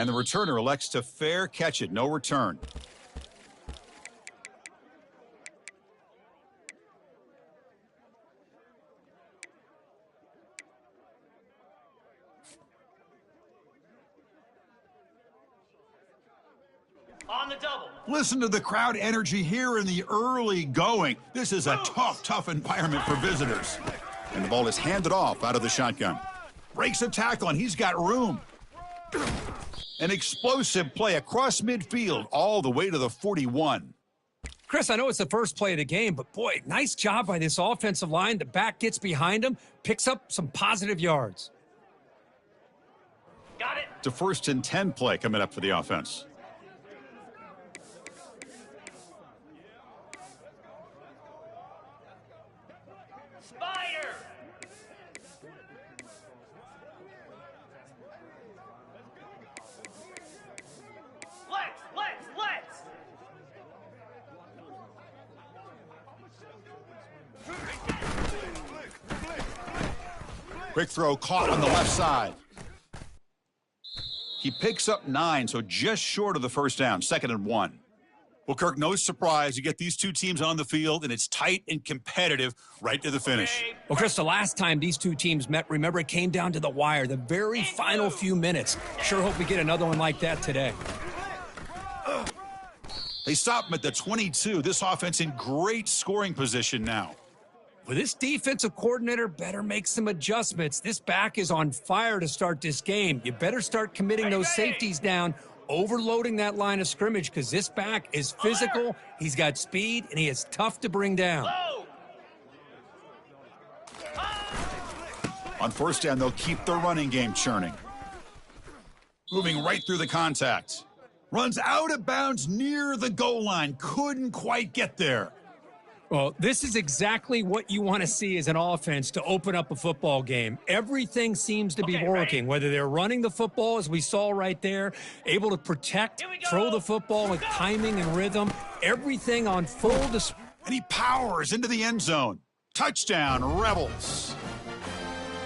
And the returner elects to fair catch it. No return. On the double. Listen to the crowd energy here in the early going. This is a tough environment for visitors. And the ball is handed off out of the shotgun. Breaks a tackle, and he's got room. An explosive play across midfield all the way to the 41. Chris, I know it's the first play of the game, but boy, nice job by this offensive line. The back gets behind him, picks up some positive yards. Got it. It's a 1st and 10 play coming up for the offense. Spider. Let's. Quick throw caught on the left side. He picks up 9, so just short of the first down, 2nd and 1. Well, Kirk, no surprise. You get these two teams on the field, and it's tight and competitive right to the finish. Well, Chris, the last time these two teams met, remember, it came down to the wire, the very final few minutes. Sure hope we get another one like that today. They stop him at the 22. This offense in great scoring position now. Well, this defensive coordinator better make some adjustments. This back is on fire to start this game. You better start committing those safeties down, overloading that line of scrimmage, because this back is physical, he's got speed, and he is tough to bring down. On first down, they'll keep the running game churning. Moving right through the contact. Runs out of bounds near the goal line. Couldn't quite get there. Well, this is exactly what you want to see as an offense to open up a football game. Everything seems to be working, whether they're running the football, as we saw right there, able to protect, throw the football with timing and rhythm, everything on full display. And he powers into the end zone. Touchdown, Rebels.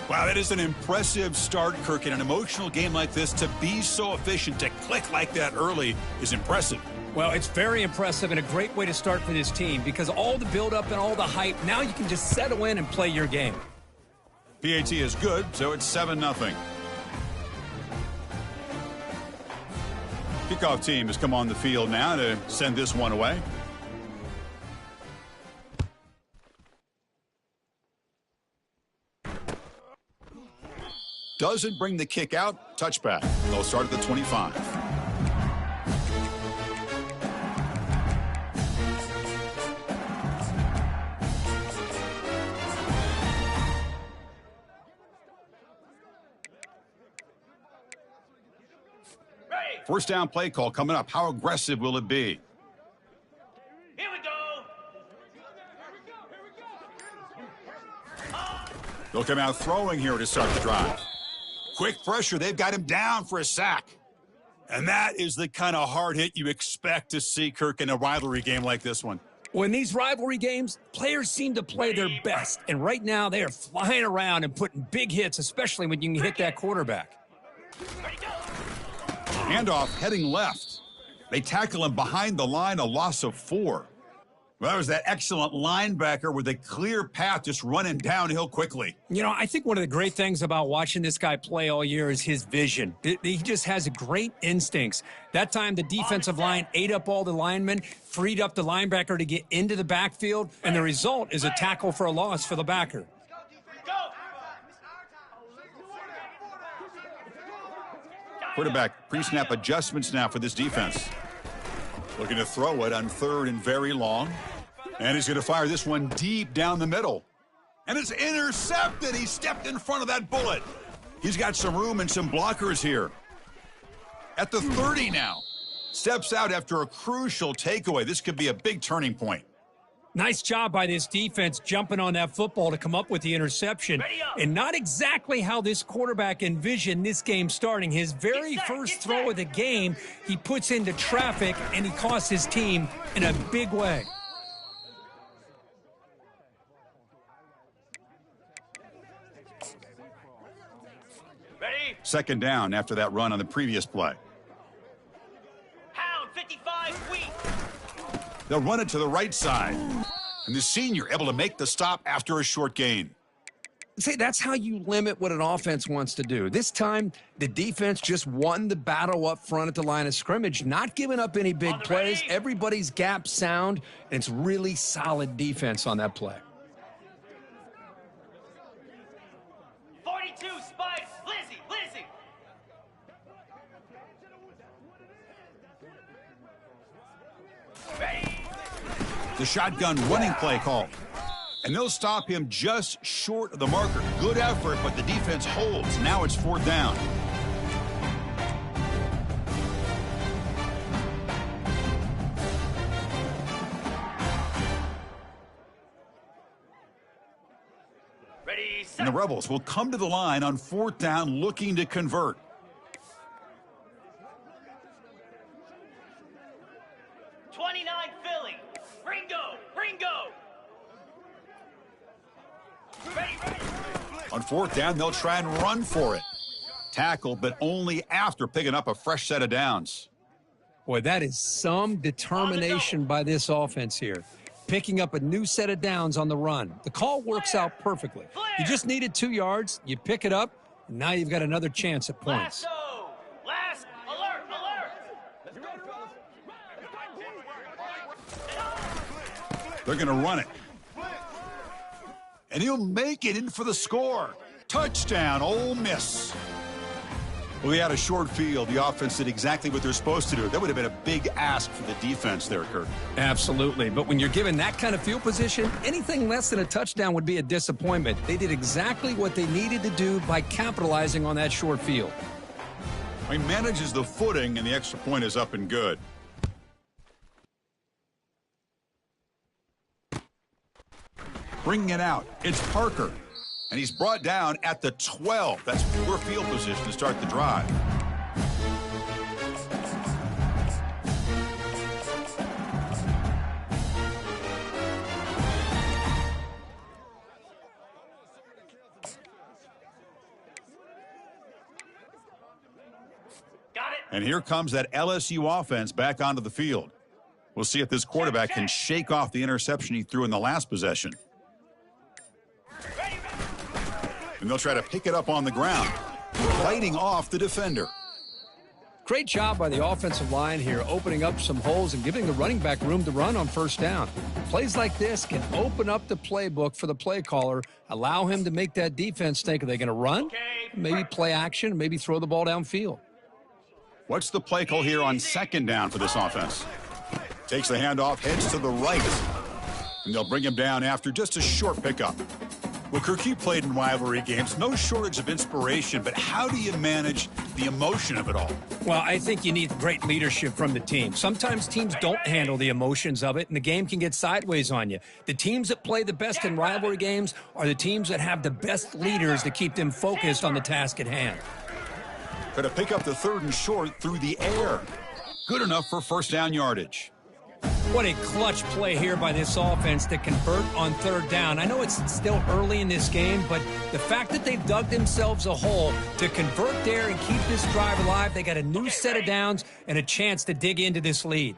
Wow, that is an impressive start, Kirk. In an emotional game like this, to be so efficient, to click like that early is impressive. Well, it's very impressive and a great way to start for this team because all the build-up and all the hype, now you can just settle in and play your game. PAT is good, so it's 7-0. Kickoff team has come on the field now to send this one away. Doesn't bring the kick out. Touchback. They'll start at the 25. First down play call coming up. How aggressive will it be? Here we go. They'll come out throwing here to start the drive. Quick pressure. They've got him down for a sack. And that is the kind of hard hit you expect to see, Kirk, in a rivalry game like this one. When these rivalry games, players seem to play their best. And right now, they are flying around and putting big hits, especially when you can hit that quarterback. Handoff heading left. They tackle him behind the line, a loss of 4. Well, that was that excellent linebacker with a clear path just running downhill quickly. You know, I think one of the great things about watching this guy play all year is his vision. He just has great instincts. That time, the defensive line ate up all the linemen, freed up the linebacker to get into the backfield, and the result is a tackle for a loss for the backer. Quarterback pre-snap adjustments now for this defense. Looking to throw it on 3rd and very long. And he's going to fire this one deep down the middle. And it's intercepted. He stepped in front of that bullet. He's got some room and some blockers here. At the 30 now. Steps out after a crucial takeaway. This could be a big turning point. Nice job by this defense jumping on that football to come up with the interception. And not exactly how this quarterback envisioned this game starting. His very first throw of the game, he puts into traffic, and he costs his team in a big way. Ready? 2nd down after that run on the previous play. They'll run it to the right side. And the senior able to make the stop after a short gain. See, that's how you limit what an offense wants to do. This time, the defense just won the battle up front at the line of scrimmage, not giving up any big plays. Everybody's gap sound, and it's really solid defense on that play. 42, Spike, Lizzie. Ready? The shotgun running play call. And they'll stop him just short of the marker. Good effort, but the defense holds. Now it's 4th down. Ready, set. And the Rebels will come to the line on 4th down looking to convert. Philly. Ringo. Ready. On 4th down, they'll try and run for it. Tackle, but only after picking up a fresh set of downs. Boy, that is some determination by this offense here. Picking up a new set of downs on the run. The call works out perfectly. You just needed 2 yards. You pick it up, and now you've got another chance at points. Last, alert. They're going to run it. And he'll make it in for the score. Touchdown, Ole Miss. Well, they had a short field. The offense did exactly what they're supposed to do. That would have been a big ask for the defense there, Kurt. Absolutely. But when you're given that kind of field position, anything less than a touchdown would be a disappointment. They did exactly what they needed to do by capitalizing on that short field. He manages the footing, and the extra point is up and good. Bringing it out. It's Parker. And he's brought down at the 12. That's poor field position to start the drive. Got it. And here comes that LSU offense back onto the field. We'll see if this quarterback can shake off the interception he threw in the last possession. And they'll try to pick it up on the ground, fighting off the defender. Great job by the offensive line here, opening up some holes and giving the running back room to run on 1st down. Plays like this can open up the playbook for the play caller, allow him to make that defense think, are they going to run? Maybe play action, maybe throw the ball downfield. What's the play call here on 2nd down for this offense? Takes the handoff, heads to the right. And they'll bring him down after just a short pickup. Well, Kirk, you played in rivalry games. No shortage of inspiration, but how do you manage the emotion of it all? Well, I think you need great leadership from the team. Sometimes teams don't handle the emotions of it, and the game can get sideways on you. The teams that play the best in rivalry games are the teams that have the best leaders to keep them focused on the task at hand. Going to pick up the 3rd and short through the air. Good enough for 1st down yardage. What a clutch play here by this offense to convert on 3rd down. I know it's still early in this game, but the fact that they've dug themselves a hole to convert there and keep this drive alive, they got a new set of downs and a chance to dig into this lead.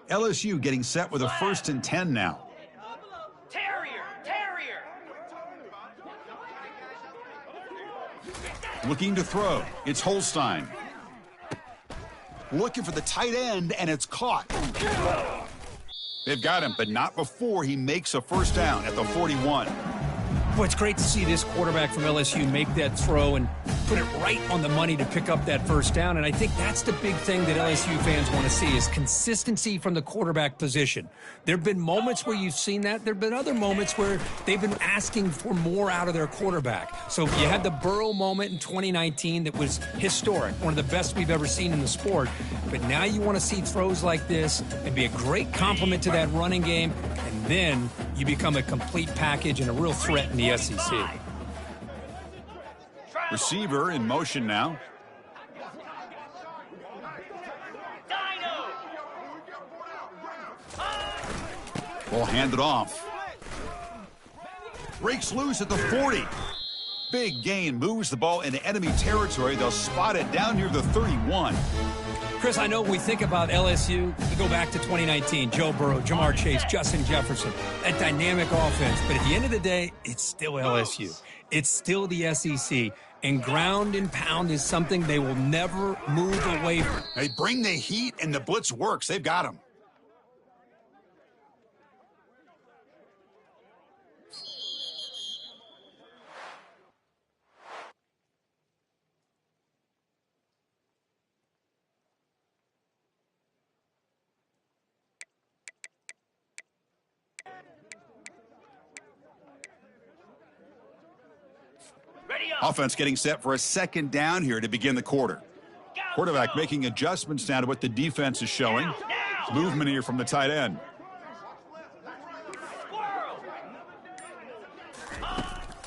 LSU getting set with a 1st and 10 now. Terrier. Looking to throw. It's Holstein. Looking for the tight end, and it's caught. They've got him, but not before he makes a 1st down at the 41. Boy, it's great to see this quarterback from LSU make that throw and put it right on the money to pick up that 1st down. And I think that's the big thing that LSU fans want to see is consistency from the quarterback position. There have been moments where you've seen that. There have been other moments where they've been asking for more out of their quarterback. So you had the Burrow moment in 2019 that was historic, one of the best we've ever seen in the sport. But now you want to see throws like this and be a great complement to that running game. And then you become a complete package and a real threat in the SEC. Receiver in motion now. Ball handed off. Breaks loose at the 40. big gain moves the ball into enemy territory. They'll spot it down near the 31. Chris, I know when we think about LSU, we go back to 2019, Joe Burrow, Jamar Chase, Justin Jefferson, that dynamic offense. But at the end of the day, it's still LSU. It's still the SEC. And ground and pound is something they will never move away from. They bring the heat, and the blitz works. They've got them. Offense getting set for a second down here to begin the quarter. Quarterback making adjustments now to what the defense is showing. Movement here from the tight end.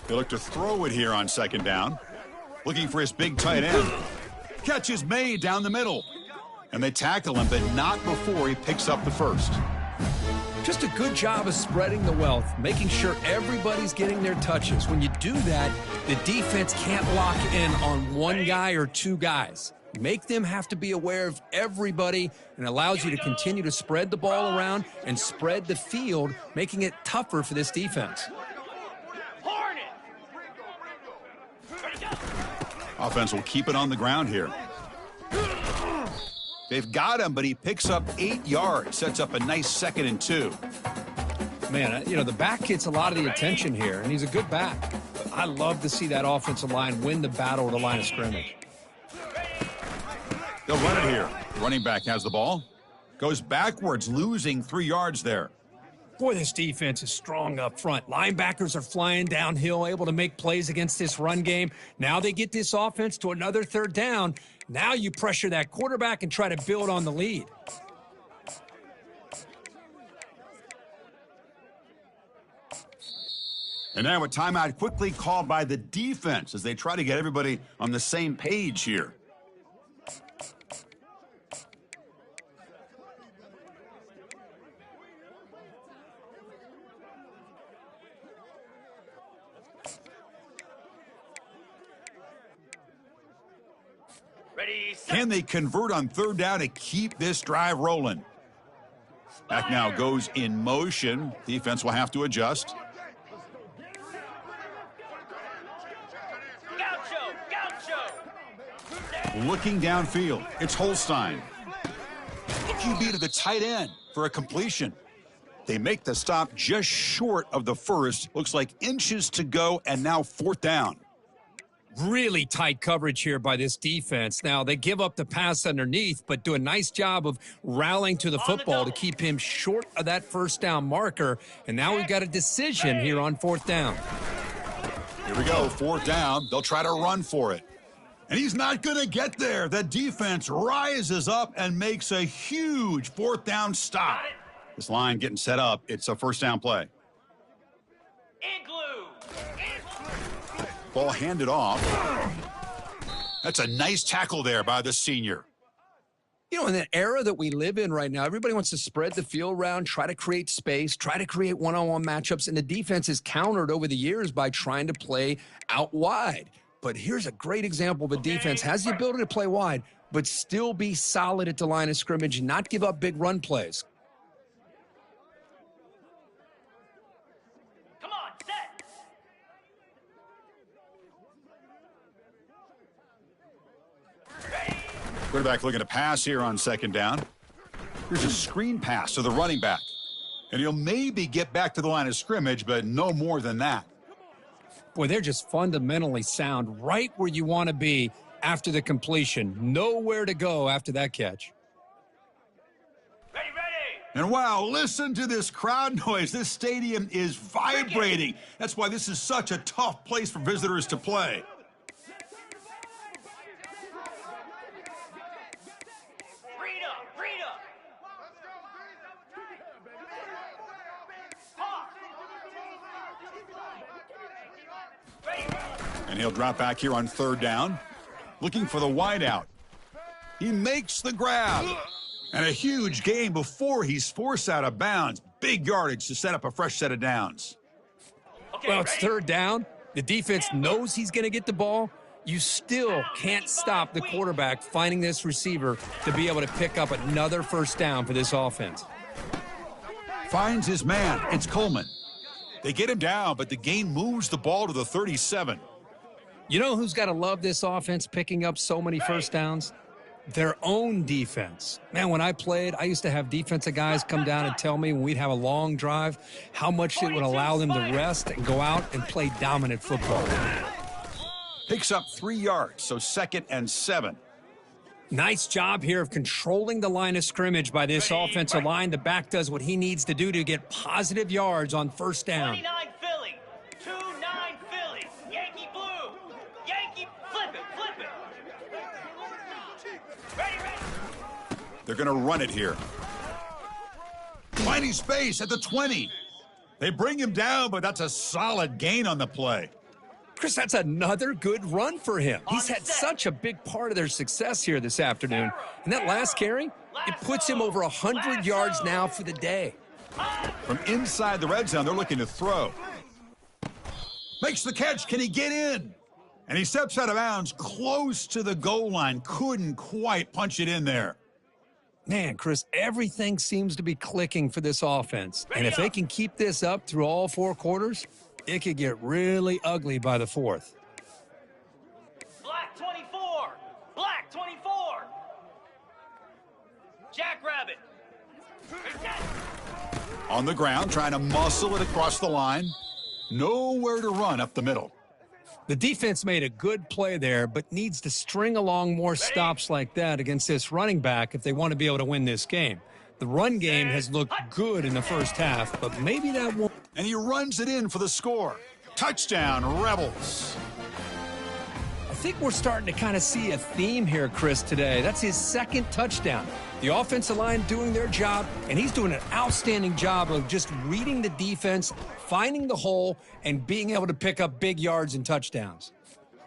They look to throw it here on second down. Looking for his big tight end. Catch is made down the middle. And they tackle him, but not before he picks up the first. Just a good job of spreading the wealth, making sure everybody's getting their touches. When you do that, the defense can't lock in on one guy or two guys. Make them have to be aware of everybody, and allows you to continue to spread the ball around and spread the field, making it tougher for this defense. Offense will keep it on the ground here. They've got him, but he picks up 8 yards, sets up a nice 2nd and 2. Man, you know, the back gets a lot of the attention here, and he's a good back. But I love to see that offensive line win the battle at the line of scrimmage. They'll run it here. Running back has the ball. Goes backwards, losing 3 yards there. Boy, this defense is strong up front. Linebackers are flying downhill, able to make plays against this run game. Now they get this offense to another third down. Now you pressure that quarterback and try to build on the lead. And now a timeout quickly called by the defense as they try to get everybody on the same page here. Can they convert on third down to keep this drive rolling? Back now goes in motion. Defense will have to adjust. Looking downfield, it's Holstein. QB to the tight end for a completion. They make the stop just short of the first. Looks like inches to go, and now 4th down. Really tight coverage here by this defense. Now, they give up the pass underneath, but do a nice job of rallying to the football to keep him short of that first down marker. And now we've got a decision here on 4th down. Here we go, 4th down. They'll try to run for it. And he's not going to get there. The defense rises up and makes a huge 4th down stop. This line getting set up. It's a first down play. Ball handed off. That's a nice tackle there by the senior. You know, in that era that we live in right now, everybody wants to spread the field around, try to create space, try to create one-on-one matchups, and the defense is countered over the years by trying to play out wide. But here's a great example of a defense has the ability to play wide, but still be solid at the line of scrimmage and not give up big run plays. Quarterback looking to pass here on second down. Here's a screen pass to the running back. And he'll maybe get back to the line of scrimmage, but no more than that. Boy, they're just fundamentally sound right where you want to be after the completion. Nowhere to go after that catch. Ready. And wow, listen to this crowd noise. This stadium is vibrating. That's why this is such a tough place for visitors to play. And he'll drop back here on third down, looking for the wideout. He makes the grab. And a huge gain before he's forced out of bounds. Big yardage to set up a fresh set of downs. Well, it's third down. The defense knows he's going to get the ball. You still can't stop the quarterback finding this receiver to be able to pick up another first down for this offense. Finds his man. It's Coleman. They get him down, but the gain moves the ball to the 37. You know who's got to love this offense picking up so many first downs? Their own defense. Man, when I played, I used to have defensive guys come down and tell me when we'd have a long drive how much it would allow them to rest and go out and play dominant football. Picks up 3 yards, so 2nd and 7. Nice job here of controlling the line of scrimmage by this offensive line. The back does what he needs to do to get positive yards on first down. 29 Philly, 2-9 Philly, Yankee blue, Yankee, flip it. Ready. They're going to run it here. Finding space at the 20. They bring him down, but that's a solid gain on the play. Chris, that's another good run for him. He's had such a big part of their success here this afternoon. And that last carry, it puts him over 100 yards now for the day. From inside the red zone, they're looking to throw. Makes the catch. Can he get in? And he steps out of bounds close to the goal line. Couldn't quite punch it in there. Man, Chris, everything seems to be clicking for this offense. And if they can keep this up through all 4 quarters, it could get really ugly by the 4th. Black 24, Black 24. Jackrabbit. On the ground, trying to muscle it across the line. Nowhere to run up the middle. The defense made a good play there, but needs to string along more stops like that against this running back if they want to be able to win this game. The run game has looked good in the first half, but maybe that won't. And he runs it in for the score. Touchdown, Rebels. I think we're starting to kind of see a theme here, Chris, today. That's his 2nd touchdown. The offensive line doing their job, and he's doing an outstanding job of just reading the defense, finding the hole, and being able to pick up big yards and touchdowns.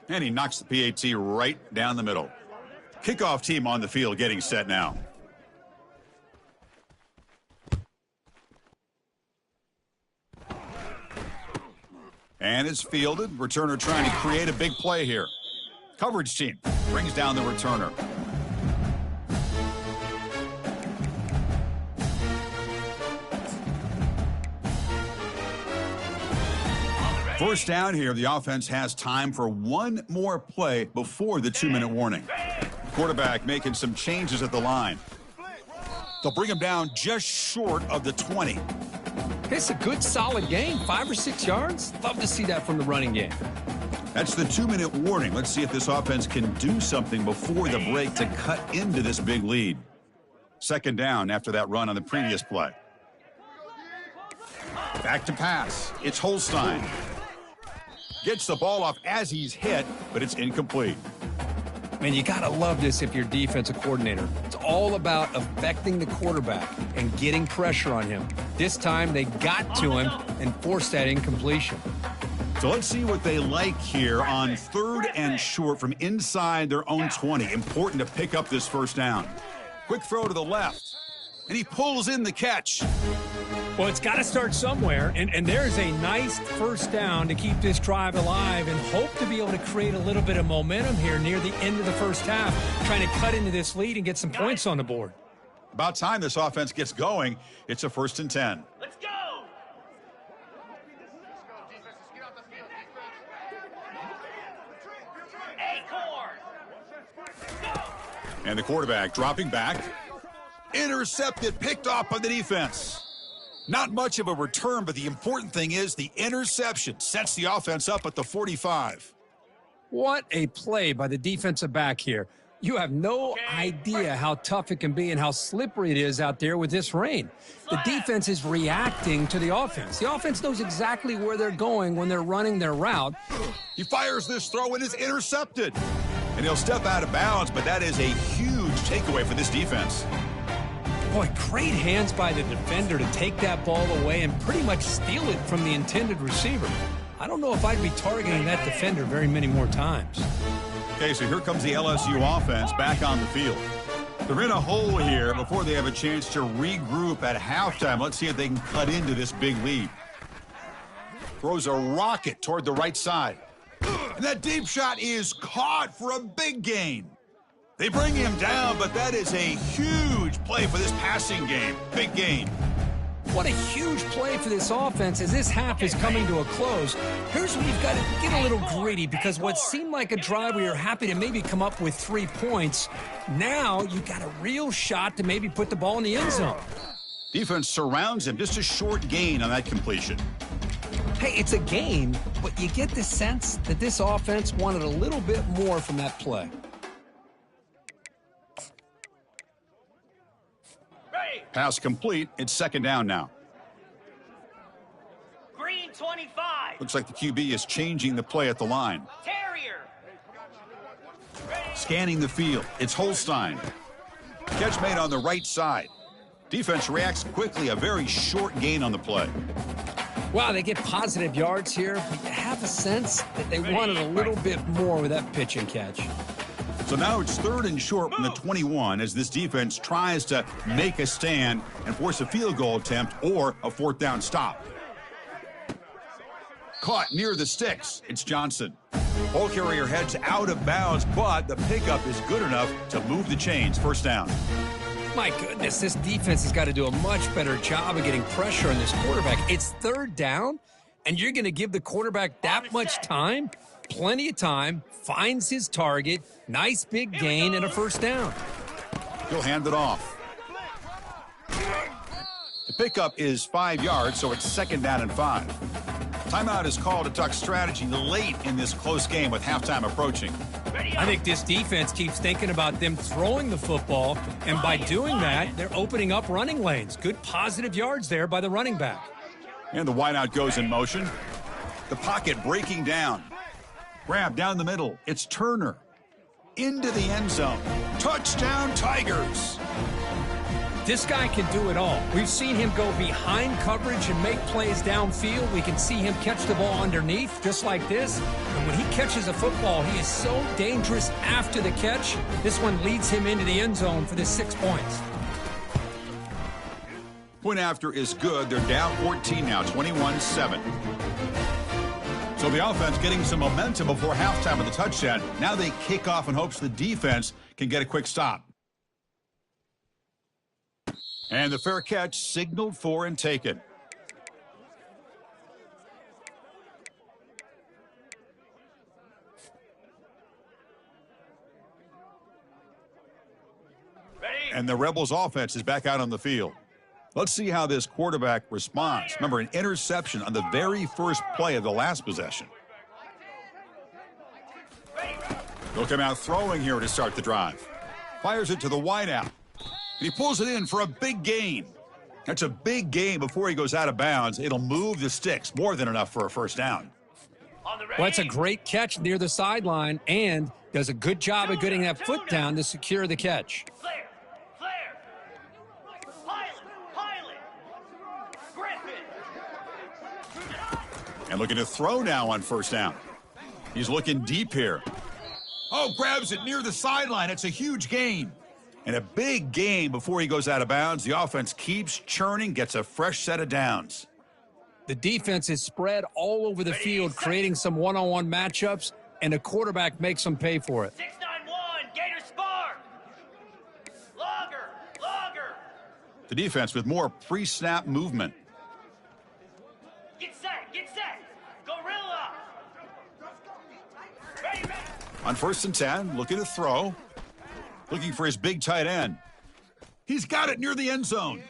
And he knocks the PAT right down the middle. Kickoff team on the field getting set now. And it's fielded. Returner trying to create a big play here. Coverage team brings down the returner. First down here, the offense has time for one more play before the 2-minute warning. Quarterback making some changes at the line. They'll bring him down just short of the 20. It's a good, solid game, 5 or 6 yards. Love to see that from the running game. That's the 2-minute warning. Let's see if this offense can do something before the break to cut into this big lead. 2nd down after that run on the previous play. Back to pass. It's Holstein. Gets the ball off as he's hit, but it's incomplete. Man, you got to love this if you're defensive coordinator. It's all about affecting the quarterback and getting pressure on him. This time, they got to him and forced that incompletion. So let's see what they like here on 3rd and short from inside their own 20. Important to pick up this first down. Quick throw to the left, and he pulls in the catch. Well, it's got to start somewhere, and there's a nice first down to keep this drive alive and hope to be able to create a little bit of momentum here near the end of the first half, trying to cut into this lead and get some points on the board. About time this offense gets going. It's a 1st and 10. Let's go. Acorn. And the quarterback dropping back. Intercepted, picked off by the defense. Not much of a return, but the important thing is the interception sets the offense up at the 45. What a play by the defensive back here. You have no idea how tough it can be and how slippery it is out there with this rain. The defense is reacting to the offense. The offense knows exactly where they're going when they're running their route. He fires this throw and is intercepted. And he'll step out of bounds, but that is a huge takeaway for this defense. Boy, great hands by the defender to take that ball away and pretty much steal it from the intended receiver. I don't know if I'd be targeting that defender very many more times. Okay, so here comes the LSU offense back on the field. They're in a hole here before they have a chance to regroup at halftime. Let's see if they can cut into this big lead. Throws a rocket toward the right side. And that deep shot is caught for a big gain. They bring him down, but that is a huge play for this passing game. Big gain. What a huge play for this offense as this half is coming to a close. Here's where you've got to get a little greedy, because what seemed like a drive where you're happy to maybe come up with 3 points, now you've got a real shot to maybe put the ball in the end zone. Defense surrounds him. Just a short gain on that completion. Hey, it's a gain, but you get the sense that this offense wanted a little bit more from that play. Pass complete. It's second down now. Green 25. Looks like the QB is changing the play at the line. Terrier. Scanning the field. It's Holstein. Catch made on the right side. Defense reacts quickly. A very short gain on the play. Wow, they get positive yards here, but you have a sense that they wanted a little bit more with that pitch and catch. So now it's 3rd and short from the 21 as this defense tries to make a stand and force a field goal attempt or a 4th down stop. Caught near the sticks. It's Johnson. Ball carrier heads out of bounds, but the pickup is good enough to move the chains. First down. My goodness, this defense has got to do a much better job of getting pressure on this quarterback. It's 3rd down, and you're going to give the quarterback that much time? Plenty of time. Finds his target. Nice big gain and a 1st down. He'll hand it off. The pickup is 5 yards, so it's 2nd down and 5. Timeout is called to talk strategy late in this close game with halftime approaching. I think this defense keeps thinking about them throwing the football, and by doing that, they're opening up running lanes. Good positive yards there by the running back. And the wideout goes in motion. The pocket breaking down. Grab down the middle. It's Turner. Into the end zone. Touchdown, Tigers. This guy can do it all. We've seen him go behind coverage and make plays downfield. We can see him catch the ball underneath, just like this. And when he catches a football, he is so dangerous after the catch. This one leads him into the end zone for the 6 points. Point after is good. They're down 14 now, 21-7. So the offense getting some momentum before halftime with a touchdown. Now they kick off in hopes the defense can get a quick stop. And the fair catch signaled for and taken. And the Rebels offense is back out on the field. Let's see how this quarterback responds. Remember, an interception on the very first play of the last possession. He'll come out throwing here to start the drive. Fires it to the wideout. And he pulls it in for a big gain. That's a big gain before he goes out of bounds. It'll move the sticks, more than enough for a 1st down. Well, that's a great catch near the sideline and does a good job of getting that foot down to secure the catch. And looking to throw now on 1st down. He's looking deep here. Oh, grabs it near the sideline. It's a huge gain. And a big gain before he goes out of bounds. The offense keeps churning, gets a fresh set of downs. The defense is spread all over the field, creating some one-on-one matchups, and the quarterback makes them pay for it. 6-9-1, Gator Spark. Logger. The defense with more pre-snap movement. Get set. Gorilla. Ready. On 1st and 10, looking to throw. Looking for his big tight end. He's got it near the end zone.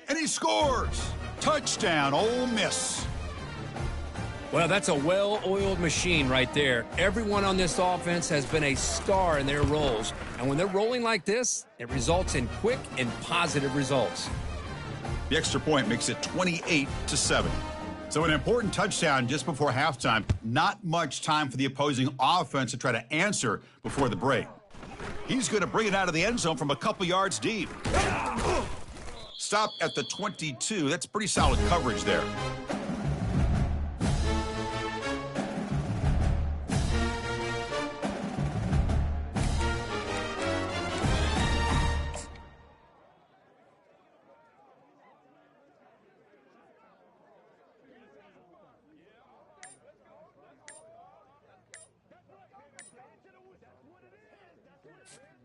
And he scores. Touchdown, Ole Miss. Well, that's a well-oiled machine right there. Everyone on this offense has been a star in their roles. And when they're rolling like this, it results in quick and positive results. The extra point makes it 28-7. So an important touchdown just before halftime. Not much time for the opposing offense to try to answer before the break. He's going to bring it out of the end zone from a couple yards deep. Stop at the 22. That's pretty solid coverage there.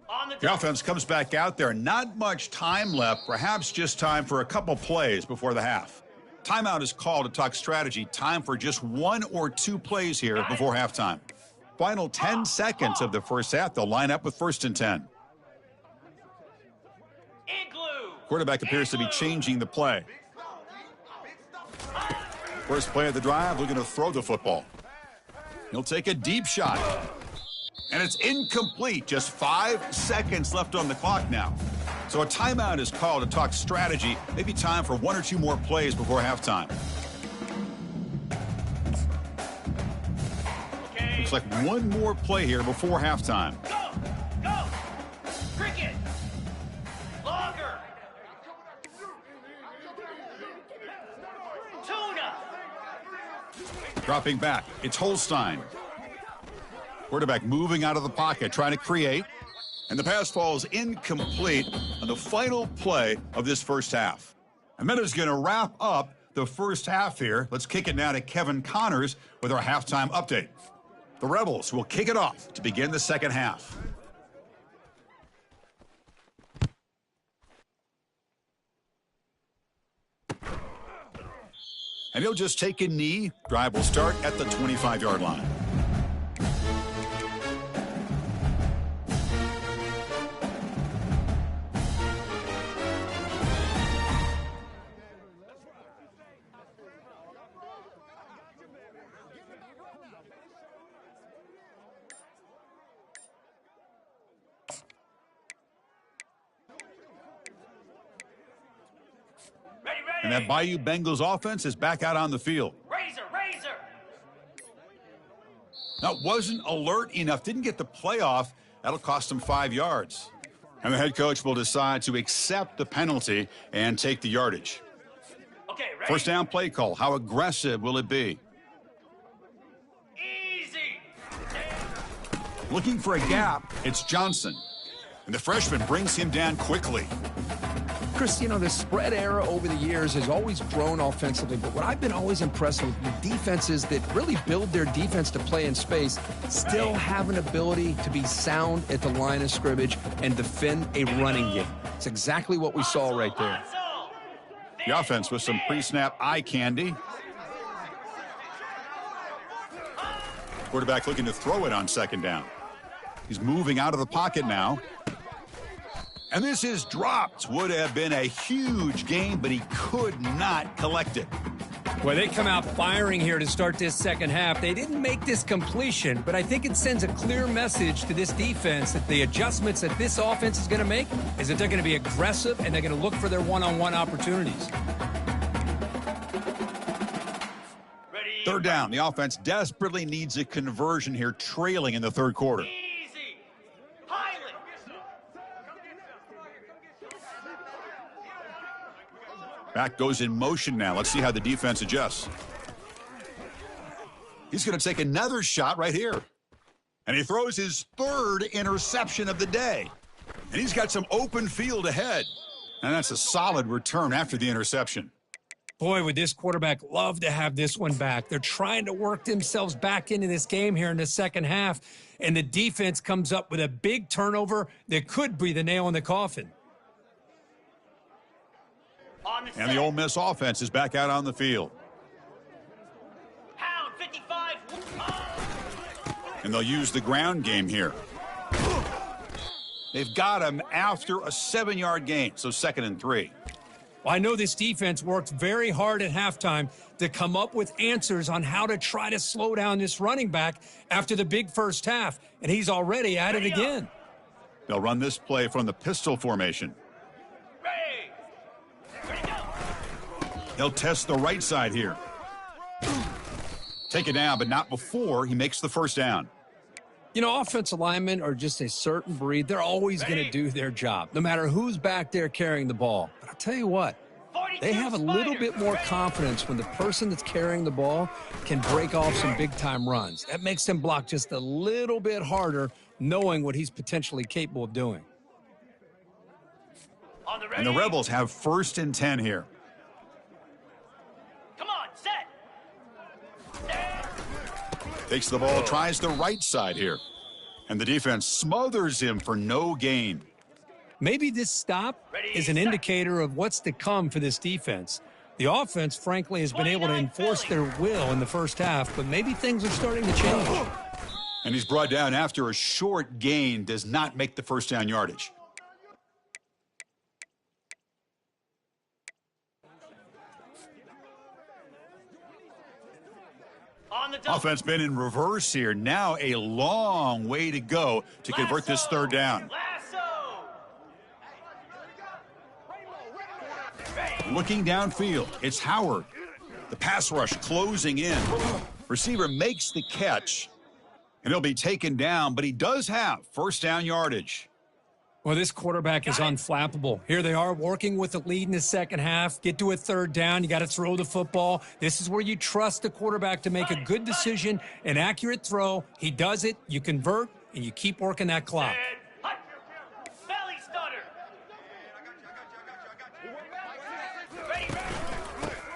On the The offense comes back out there. Not much time left, perhaps just time for a couple plays before the half. Timeout is called to talk strategy. Time for just 1 or 2 plays here before halftime. Final 10 seconds of the first half. They'll line up with 1st and 10. Igloo. Quarterback appears to be changing the play. First play of the drive, looking to throw the football. He'll take a deep shot. And it's incomplete. Just 5 seconds left on the clock now. So a timeout is called to talk strategy. Maybe time for 1 or 2 more plays before halftime. Okay. Looks like 1 more play here before halftime. Go. Go. Cricket. Longer. Tuna. Dropping back, it's Holstein. Quarterback moving out of the pocket, trying to create. And the pass falls incomplete on the final play of this first half. And that is going to wrap up the first half here. Let's kick it now to Kevin Connors with our halftime update. The Rebels will kick it off to begin the second half. And he'll just take a knee. Drive will start at the 25-yard line. And that Bayou Bengals offense is back out on the field. Razor. Now, wasn't alert enough, didn't get the playoff. That'll cost him 5 yards. And the head coach will decide to accept the penalty and take the yardage. Okay, ready? First down play call. How aggressive will it be? Easy. Looking for a gap, it's Johnson. And the freshman brings him down quickly. Chris, you know, the spread era over the years has always grown offensively, but what I've been always impressed with defenses that really build their defense to play in space still have an ability to be sound at the line of scrimmage and defend a running game. It's exactly what we saw right there. The offense with some pre-snap eye candy. Quarterback looking to throw it on second down. He's moving out of the pocket now. And this is dropped. Would have been a huge game, but he could not collect it. Well, they come out firing here to start this second half. They didn't make this completion, but I think it sends a clear message to this defense that the adjustments that this offense is going to make is that they're going to be aggressive and they're going to look for their one-on-one opportunities. Ready. Third down. The offense desperately needs a conversion here, trailing in the third quarter. Easy. Highland. Back goes in motion now. Let's see how the defense adjusts. He's going to take another shot right here. And he throws his 3rd interception of the day. And he's got some open field ahead. And that's a solid return after the interception. Boy, would this quarterback love to have this one back. They're trying to work themselves back into this game here in the second half. And the defense comes up with a big turnover that could be the nail in the coffin. And the Ole Miss offense is back out on the field. Pound 55. And they'll use the ground game here. They've got him after a 7-yard gain, so 2nd and 3. Well, I know this defense worked very hard at halftime to come up with answers on how to try to slow down this running back after the big first half, and he's already at it again. They'll run this play from the pistol formation. He'll test the right side here. Take it down, but not before he makes the first down. You know, offensive linemen are just a certain breed. They're always going to do their job, no matter who's back there carrying the ball. But I'll tell you what, they have a little bit more confidence when the person that's carrying the ball can break off some big-time runs. That makes them block just a little bit harder, knowing what he's potentially capable of doing. And the Rebels have 1st and 10 here. Set. Takes the ball, tries the right side here. And the defense smothers him for no gain. Maybe this stop is an indicator of what's to come for this defense. The offense, frankly, has been able to enforce their will in the first half, but maybe things are starting to change. And he's brought down after a short gain does not make the first down yardage. Offense been in reverse here. Now a long way to go to convert this third down. Looking downfield, it's Howard. The pass rush closing in. Receiver makes the catch, and he'll be taken down, but he does have first down yardage. Well, this quarterback is unflappable. Here they are working with the lead in the second half. Get to a third down. You got to throw the football. This is where you trust the quarterback to make a good decision, an accurate throw. He does it. You convert, and you keep working that clock. Belly stunner.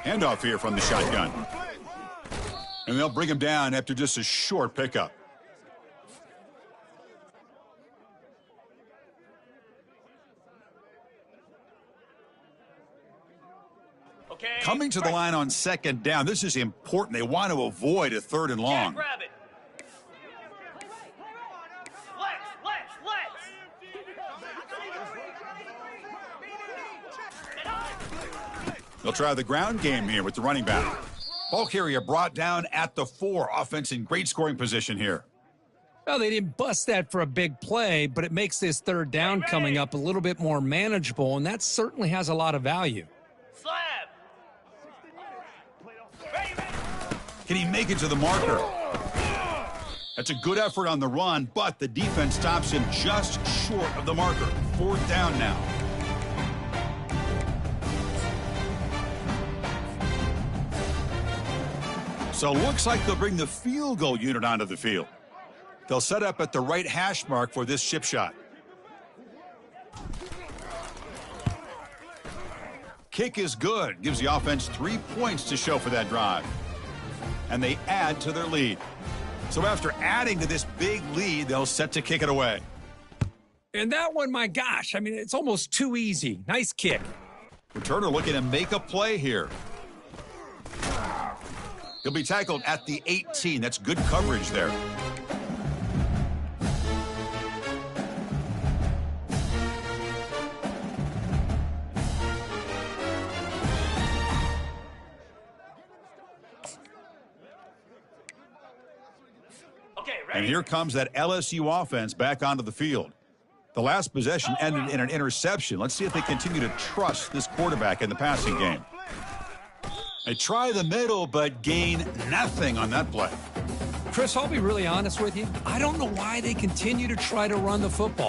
Handoff here from the shotgun. And they'll bring him down after just a short pickup. Coming to the line on second down. This is important. They want to avoid a third and long. They'll try the ground game here with the running back. Ball carrier brought down at the 4. Offense in great scoring position here. Well, they didn't bust that for a big play, but it makes this third down coming up a little bit more manageable, and that certainly has a lot of value. Can he make it to the marker? That's a good effort on the run, but the defense stops him just short of the marker. Fourth down now. So looks like they'll bring the field goal unit onto the field. They'll set up at the right hash mark for this chip shot. Kick is good. Gives the offense 3 points to show for that drive. And they add to their lead. So after adding to this big lead, they'll set to kick it away. And that one, my gosh, I mean, it's almost too easy. Nice kick. Returner looking to make a play here. He'll be tackled at the 18. That's good coverage there. And here comes that LSU offense back onto the field. The last possession ended in an interception. Let's see if they continue to trust this quarterback in the passing game. They try the middle, but gain nothing on that play. Chris, I'll be really honest with you. I don't know why they continue to try to run the football.